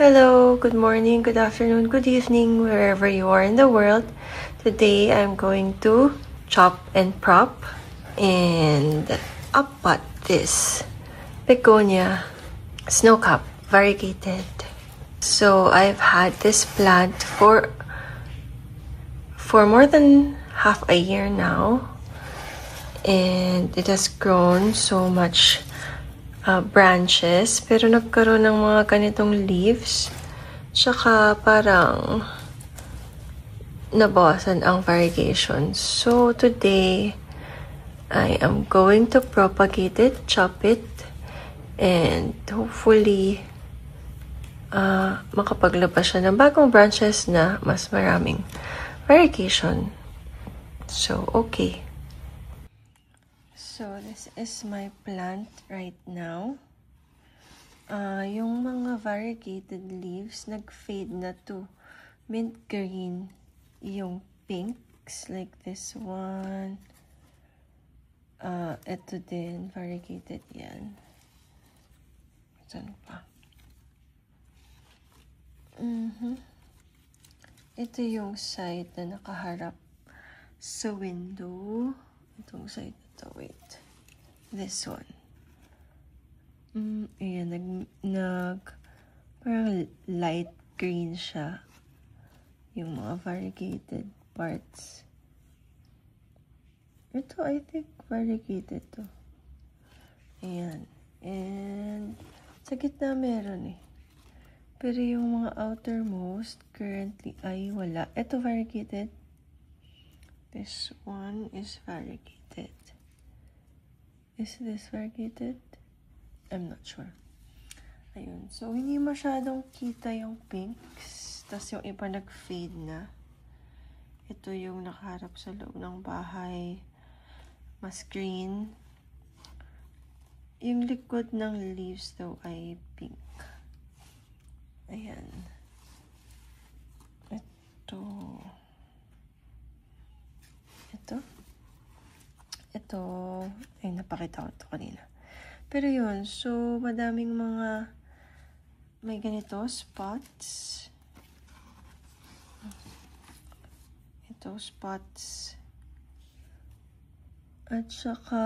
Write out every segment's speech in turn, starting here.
Hello, good morning, good afternoon, good evening, wherever you are in the world. Today I'm going to chop and prop and uppot this begonia snowcap variegated. So I've had this plant for more than half a year now, and it has grown so much branches, pero nagkaroon ng mga ganitong leaves, tsaka parang nabawasan ang variegation. So today, I am going to propagate it, chop it, and hopefully, makapaglabas siya ng bagong branches na mas maraming variegation. So, okay. So, this is my plant right now. Yung mga variegated leaves, nag-fade na to mint green. Yung pinks, like this one. Ito din, variegated yan. Saan pa? Ito yung side na nakaharap sa window. Itong side na to, wait. This one. Ayan, parang light green siya. Yung mga variegated parts. Ito, I think, variegated to. Ayan. And, sa gitna meron eh. Pero yung mga outermost, currently ay wala. Ito, variegated. This one is variegated. Is this variegated? I'm not sure. Ayun. So, hindi masyadong kita yung pinks. Tapos yung iba nag-fade na. Ito yung nakaharap sa loob ng bahay. Mas green. Yung likod ng leaves daw ay pink. Ayan. Ito, ay napakita ko ito kanina. Pero yun, so madaming mga may ganito, spots. Ito, spots. At saka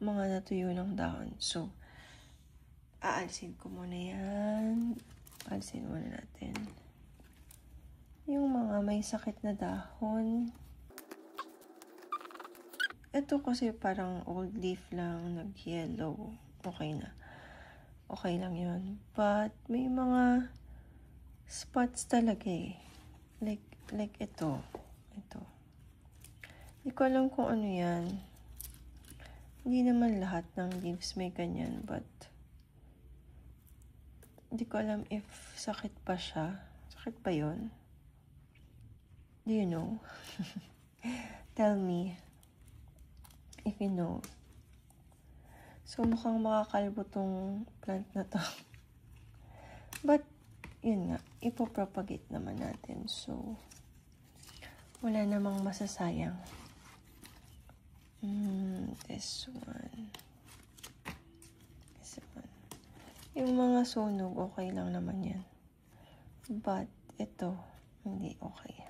mga natuyo ng dahon. So, aalsin ko muna yan. Aalsin muna natin. Yung mga may sakit na dahon. Ito kasi parang old leaf lang, nag-yellow. Okay na. Okay lang yun. But may mga spots talaga eh. Like ito. Ito. Hindi ko alam kung ano yan. Hindi naman lahat ng leaves may ganyan, but hindi ko alam if sakit pa siya. Sakit pa yun? Do you know? Tell me. If you know. So, mukhang makakalbo tong plant na to. But, yun nga, ipopropagate naman natin. So, wala namang masasayang. This one. This one. Yung mga sunog, okay lang naman yan. But, ito, hindi okay.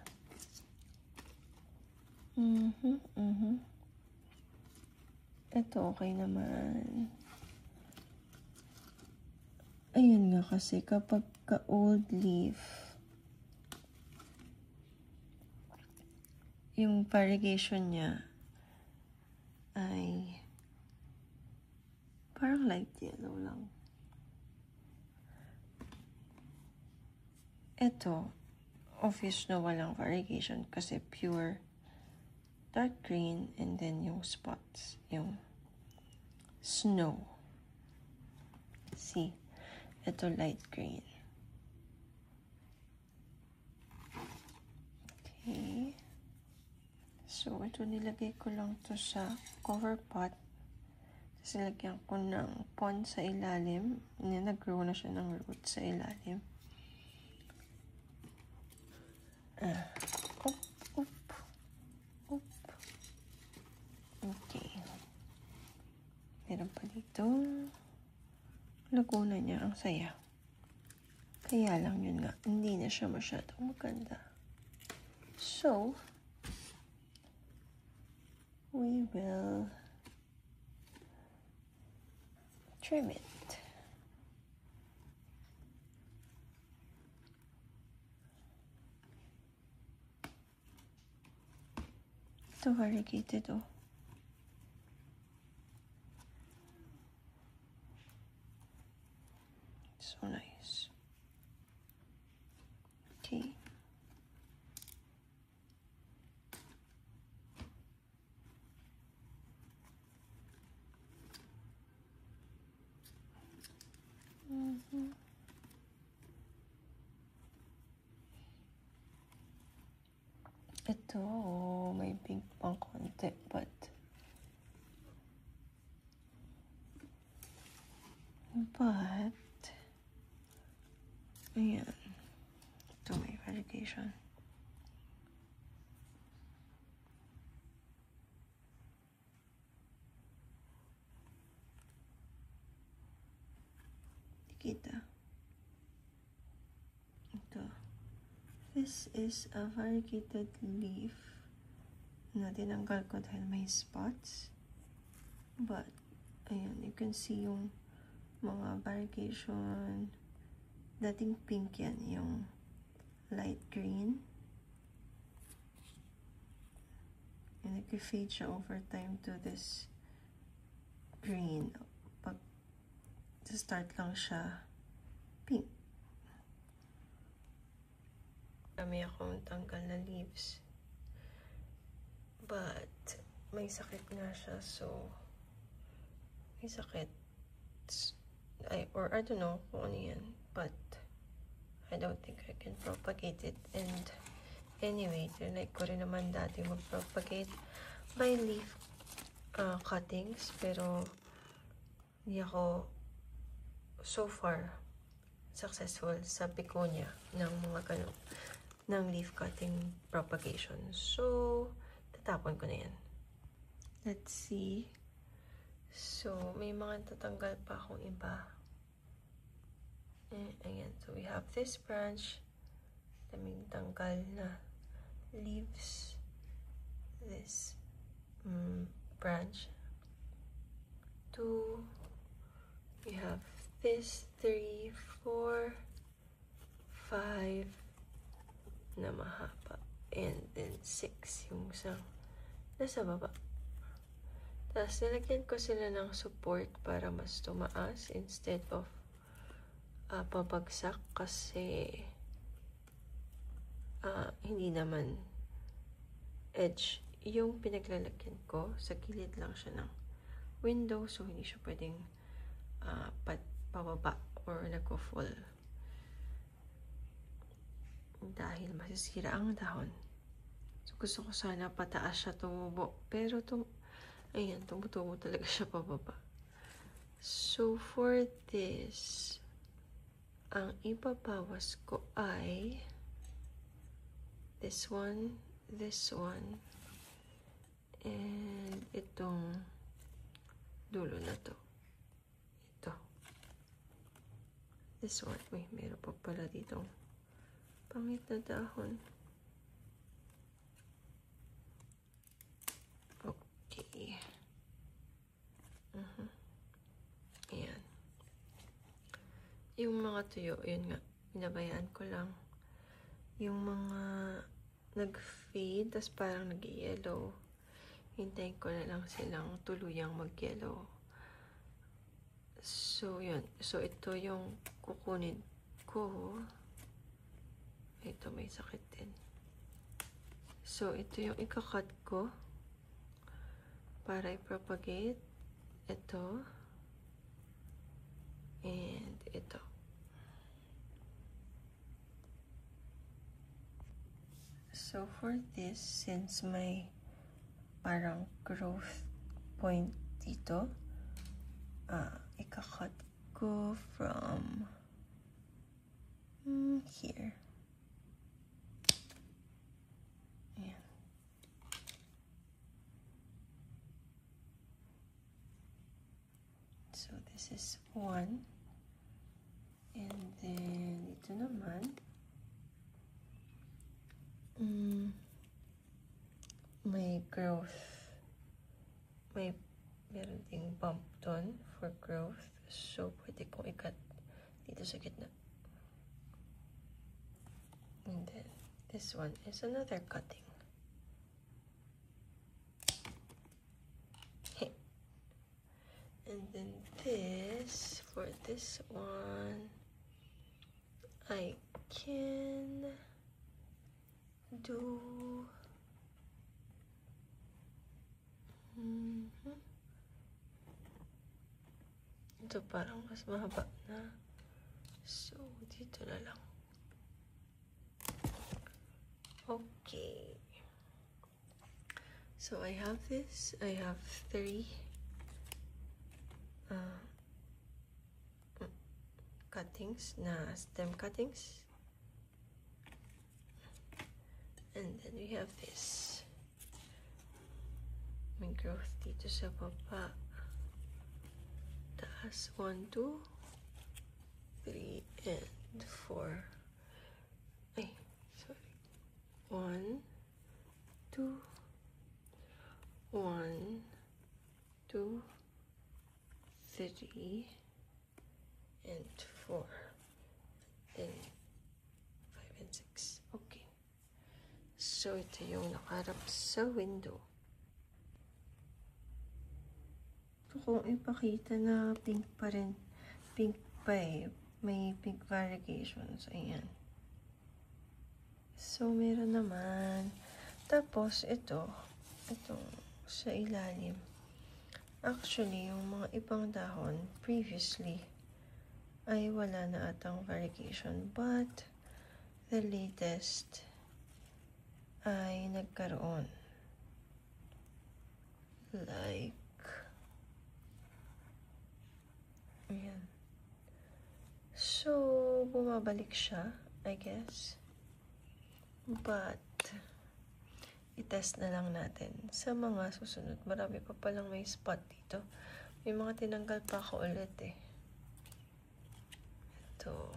Ito, okay naman. Ayun nga kasi, kapag ka-old leaf, yung variegation niya ay parang light yellow lang. Ito, obvious na walang variegation kasi pure dark green, and then yung spots, yung snow. See? Ito light green. Okay. So, ito nilagay ko lang to sa cover pot. Tapos nilagyan ko ng pond sa ilalim. Nag-grow na siya ng root sa ilalim. Okay. Meron pa dito. Laguna niya. Ang saya. Kaya lang yun nga, hindi na siya masyadong maganda. So, we will trim it. Ito variegated oh. So nice. Okay. Ito, may pink pang konti, but ayan. Ito may variegation. Kita. Ito. This is a variegated leaf na tinanggal ko dahil may spots. But, ayan, you can see yung mga variegation. Dating pink yan, yung light green. And nag-fade siya over time to this green. Pag start lang siya pink. Kami akong tanggal na leaves. But, may sakit nga siya, so may sakit. Or I don't know kung ano yan. But, I don't think I can propagate it. And, anyway, like ko rin naman dati mag-propagate by leaf cuttings. Pero, hindi ako so far successful sa begonia ng mga ganun, ng leaf cutting propagation. So, tatapon ko na yan. Let's see. So, may mga tatanggal pa akong iba. Ayan. So, we have this branch. Daming tanggal na leaves. This branch. 2. We have this 3, 4, 5 na mahaba. And then 6 yung isang nasa baba. Tapos nilagyan ko sila ng support para mas tumaas instead of pabagsak kasi hindi naman edge yung pinaglalagyan ko. Sa gilid lang siya ng window, so hindi siya pwedeng pababa or nagko-fall dahil masisira ang dahon. So gusto ko sana pataas siya tumubo, pero ayan, tumutubo talaga siya pababa. So for this, ang ipabawas ko ay this one, and itong dulo na to. Ito. This one. Uy, meron pa pala ditong pangit na dahon. Okay. Ayan. Yung mga tuyo, yun nga, pinabayaan ko lang. Yung mga nag-fade, tas parang nag-yellow. Hintayin ko na lang silang tuluyang mag-yellow. So, yun. So, ito yung kukunin ko. Ito, may sakit din. So, ito yung ikakat ko para i-propagate. Ito. And ito. So, for this, since may parang growth point dito, ikakat ko from here. Ayan. So, this is one. And then, ito na naman, may growth. Meron ding bump doon for growth. So, pwede kong ikat dito sa gitna. And then, this one is another cutting. And then this, for this one, I can do ito parang mas mahaba na. So, dito na lang. Okay. So, I have this. I have 3 cuttings na stem cuttings. And then we have this. May growth dito sa baba. Taas 1, 2, 3, and 4. Ay, sorry. 1, 2, 1, 2, 3, and 4. Then 5 and 6. Okay. So, ito yung nakaharap sa window. Ito kong ipakita na pink pa rin. Pink pa eh. May pink variegations. Ayan. So, meron naman. Tapos, ito sa ilalim. Actually, yung mga ibang dahon, previously, ay wala na atang variegation. But, the latest ay nagkaroon. Like, ayan. So, bumabalik siya, I guess. But, i-test na lang natin sa mga susunod. Marami pa palang may spot dito. May mga tinanggal pa ako ulit eh. Ito.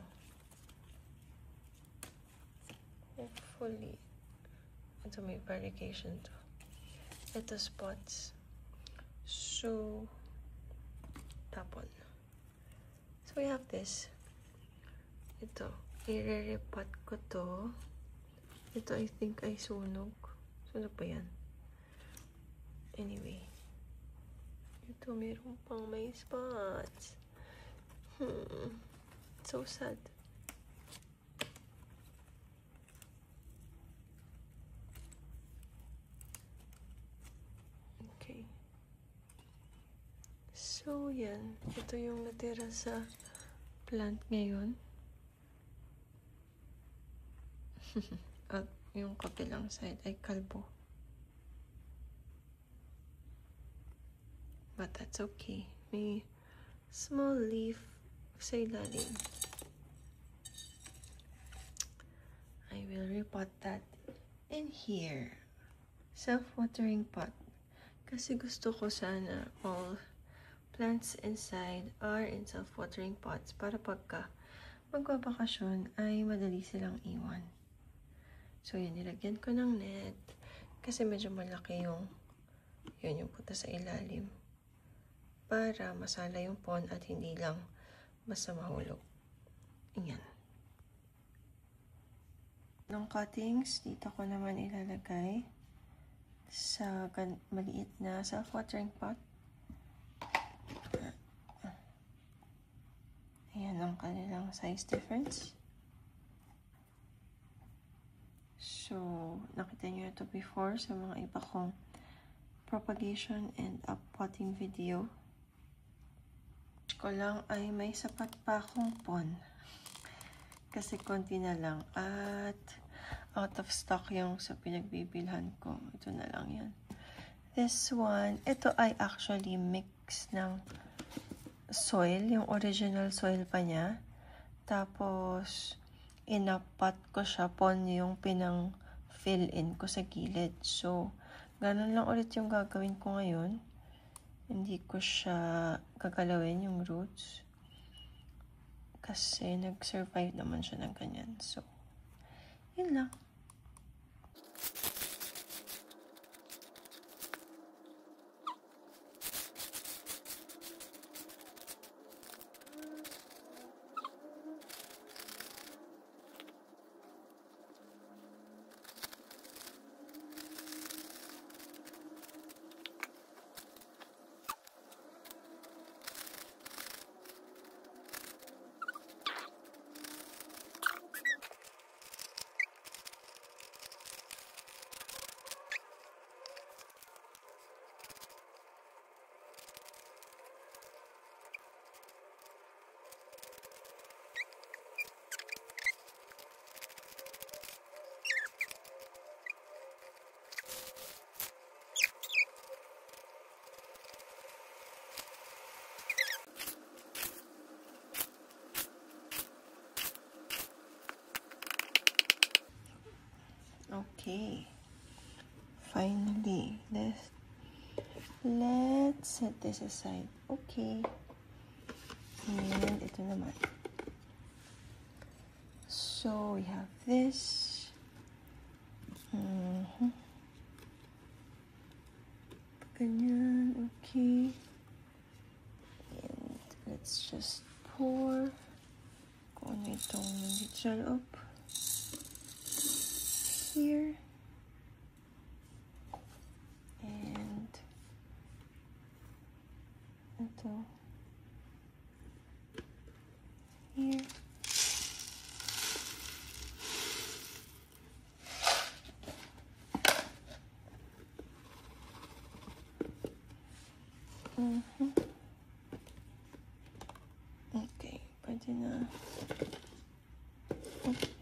Hopefully, ito may variegation to. Ito spots. So, tapon. So, we have this. Ito. I-re-repot ko to. Ito, I think, ay sunog. Sunog pa yan. Anyway. Ito, meron pang may spots. So sad. Okay. So, yan. Ito yung natira sa plant ngayon. At yung kabilang side ay kalbo. But that's okay. May small leaf sa ilalim. I will repot that in here. Self-watering pot. Kasi gusto ko sana all plants inside are in self-watering pots para pagka magbabakasyon ay madali silang iwan. So, yun, nilagyan ko ng net kasi medyo malaki yung puta sa ilalim para masala yung pond at hindi lang basta mahulog. Ayan. Ng cuttings, dito ko naman ilalagay sa maliit na self-watering pot. Ayan ang kanilang size difference. So, nakita nyo ito before sa mga iba kong propagation and uppotting video. Ko lang ay may sapat pa akong pond. Kasi konti na lang. At out of stock yung sa pinagbibilhan ko. Ito na lang yan. This one, ito ay actually mix ng soil. Yung original soil pa niya. Tapos, inapat ko siya pon yung pinang fill in ko sa gilid. So, ganun lang ulit yung gagawin ko ngayon. Hindi ko siya gagalawin yung roots. Kasi nag-survive naman siya ng ganyan. So, yun lang. Okay. Finally, let's set this aside. Okay. And ito naman. So, we have this. Ganyan. Okay. And let's just pour. Kung ano itong nandito up. Here. And ito. Here. Okay, pwede na. Oops.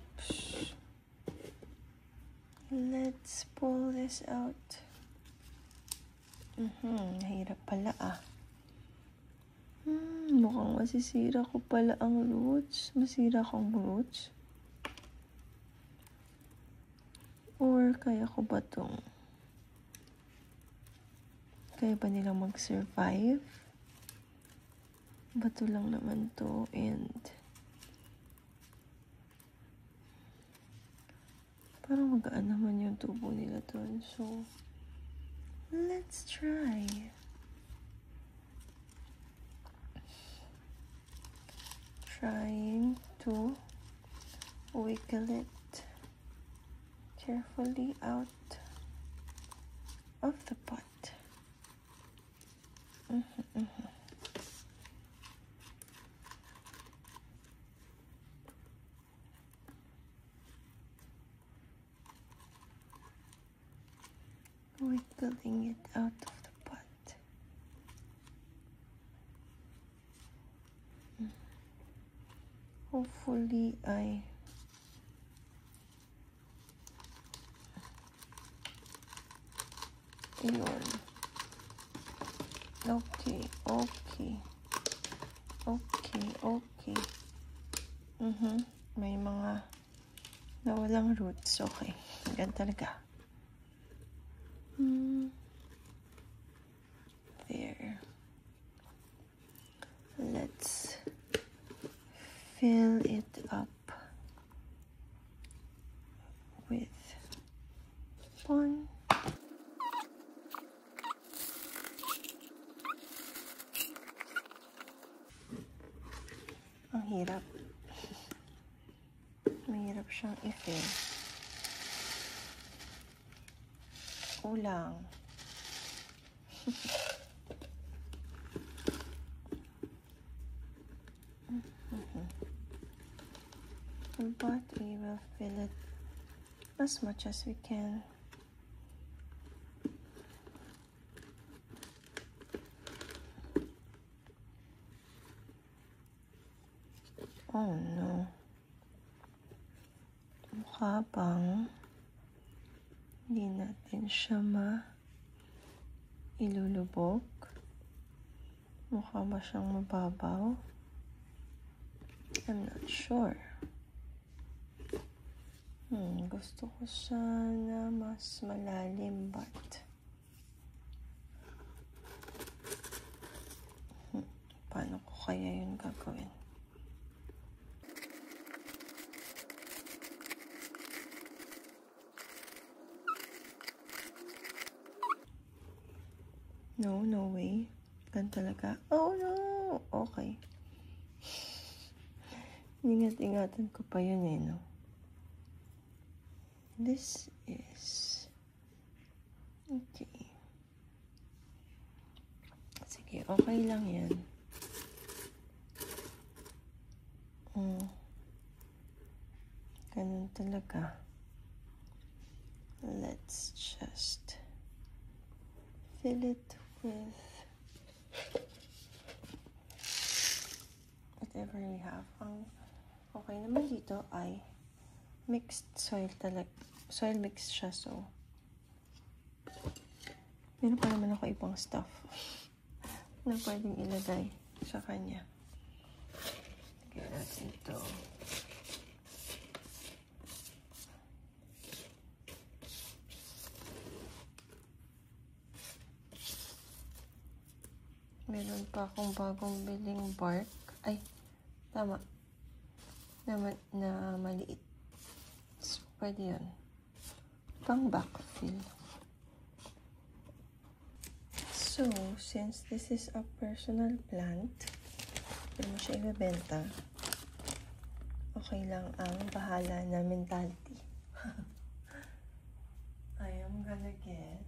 Let's pull this out. Mahirap pala mukhang masisira ko pala ang roots. Masira kong roots. Or kaya ko ba tong? Kaya ba nilang mag-survive? Bato lang naman to and parang magaan naman yung tubo nila doon. So, let's try. Trying to wiggle it carefully out of the pot. Wiggling it out of the pot. Hopefully, ayun. Okay. May mga nawalang roots. Okay. Ganun talaga. There. Let's fill it up with pon. Ang hirap. Mahirap siyang i-fill. Kulang. But we will fill it as much as we can. Oh no. Mukha bang hindi natin siya ilulubog. Mukha ba siyang mababaw? I'm not sure. Gusto ko sana mas malalim but paano ko kaya yun gagawin? No, no way. Gan talaga. Oh no! Okay. Ingat-ingatan ko pa yun eh, no? This is... Okay. Sige, okay lang yan. Ganun talaga. Let's just fill it with whatever we have. Ang okay naman dito ay mixed soil talaga. Soil mix siya, so meron pa naman ako ibang stuff na pwedeng ilagay sa kanya. Lagyan natin ito. Meron pa akong bagong biling bark. Ay, tama. Na maliit. So, pwede yun. Pang backfill. So, since this is a personal plant, hindi mo siya ibebenta, okay lang ang bahala na mentality. I am gonna get...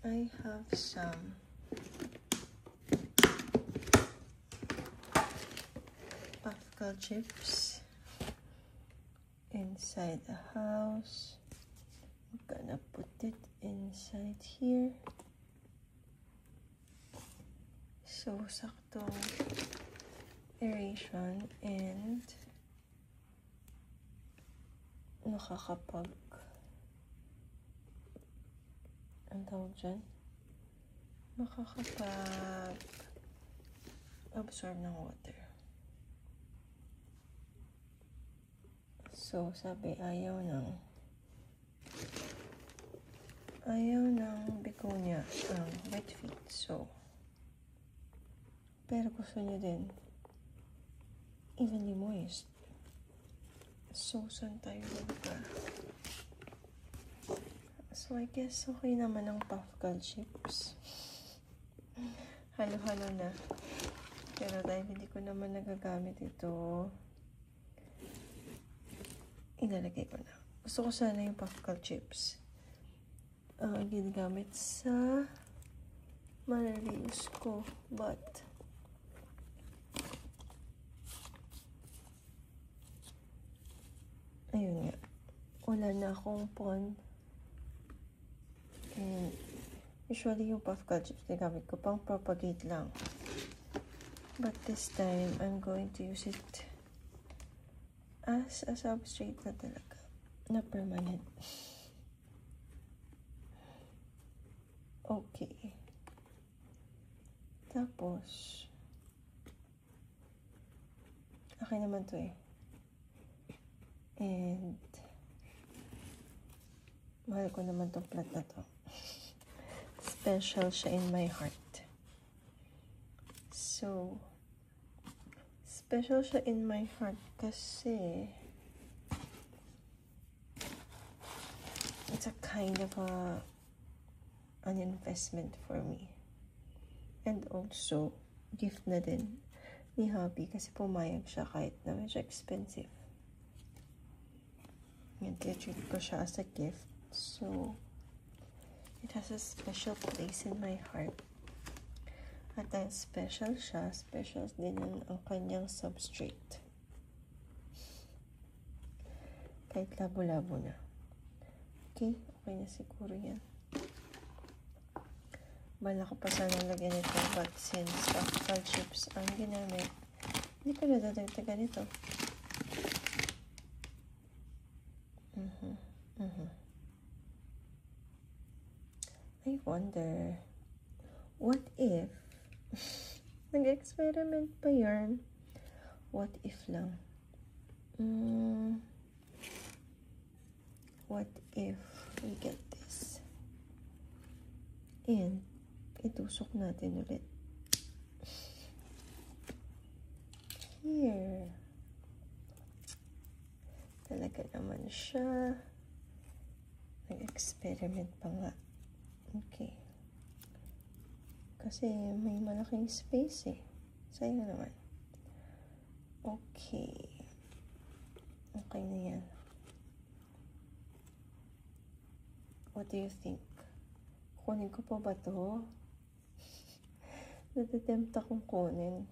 I have some puffball chips inside the house. I'm gonna put it inside here. So, saktong aeration and nakakapag ang tawag dyan? Makakapag-absorb ng water. So, sabi, ayaw ng begonia ang wet feet. So, pero gusto niya din evenly moist. So, saan tayo ba? So, I guess okay naman ang puffball chips. Halo-halo na. Pero dahil hindi ko naman nagagamit ito, ilalagay ko na. Gusto ko sana yung puffball chips. Ginagamit sa manalius ko. But, ayun nga. Wala na akong pond. And usually yung puffball chips na gamit ko pang propagate lang. But this time, I'm going to use it as a substrate na talaga. Na permanent. Okay. Tapos, okay naman to eh. And, mahal ko naman tong plant na to. Special siya in my heart. So, special siya in my heart kasi it's a kind of an investment for me. And also, gift na din ni hubby kasi pumayag siya kahit na medyo expensive. And treat ko siya as a gift. So, it has a special place in my heart. At dahil special siya, special din ang kanyang substrate. Kahit labo-labo na. Okay, okay na siguro yan. Bala ko pa sana lagyan ito, but since puffball chips ang ginamit, hindi ko nadadagdagan ito. I wonder, what if, nag-experiment pa yarn, what if lang, what if we get this, and itusok natin ulit, here, talaga naman siya, nag-experiment pa nga. Okay. Kasi may malaking space eh. Sa'yo naman. Okay. Okay na yan. What do you think? Kunin ko pa ba to? Natitempt akong kunin.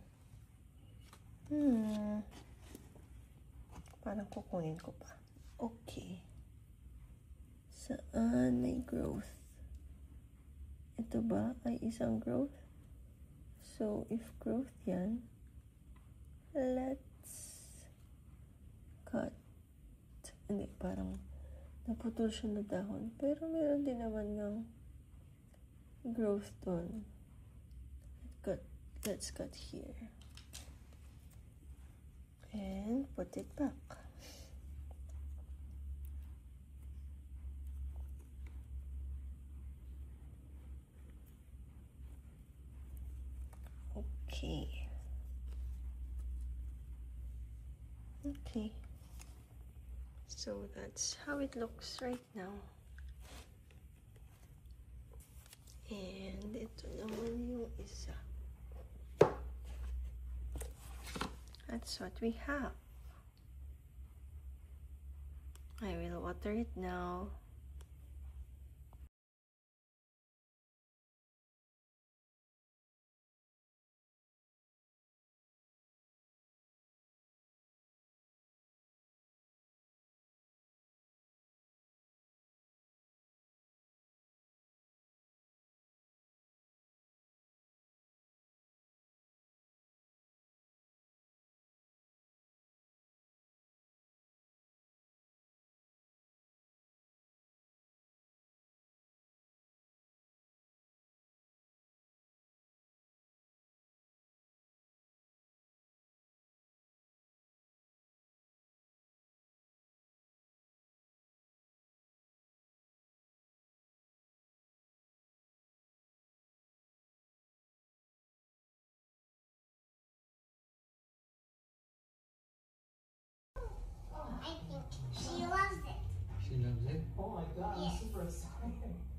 Parang kukunin ko pa. Okay. Saan may growth? Ito ba ay isang growth? So, if growth yan, let's cut. Hindi, parang naputol siya na dahon. Pero meron din naman ng growth doon. Let's cut here. And put it back. Okay. Okay. So that's how it looks right now. And ito naman yung isa. That's what we have. I will water it now. I think she loves it. She loves it? Oh my God, I'm super excited.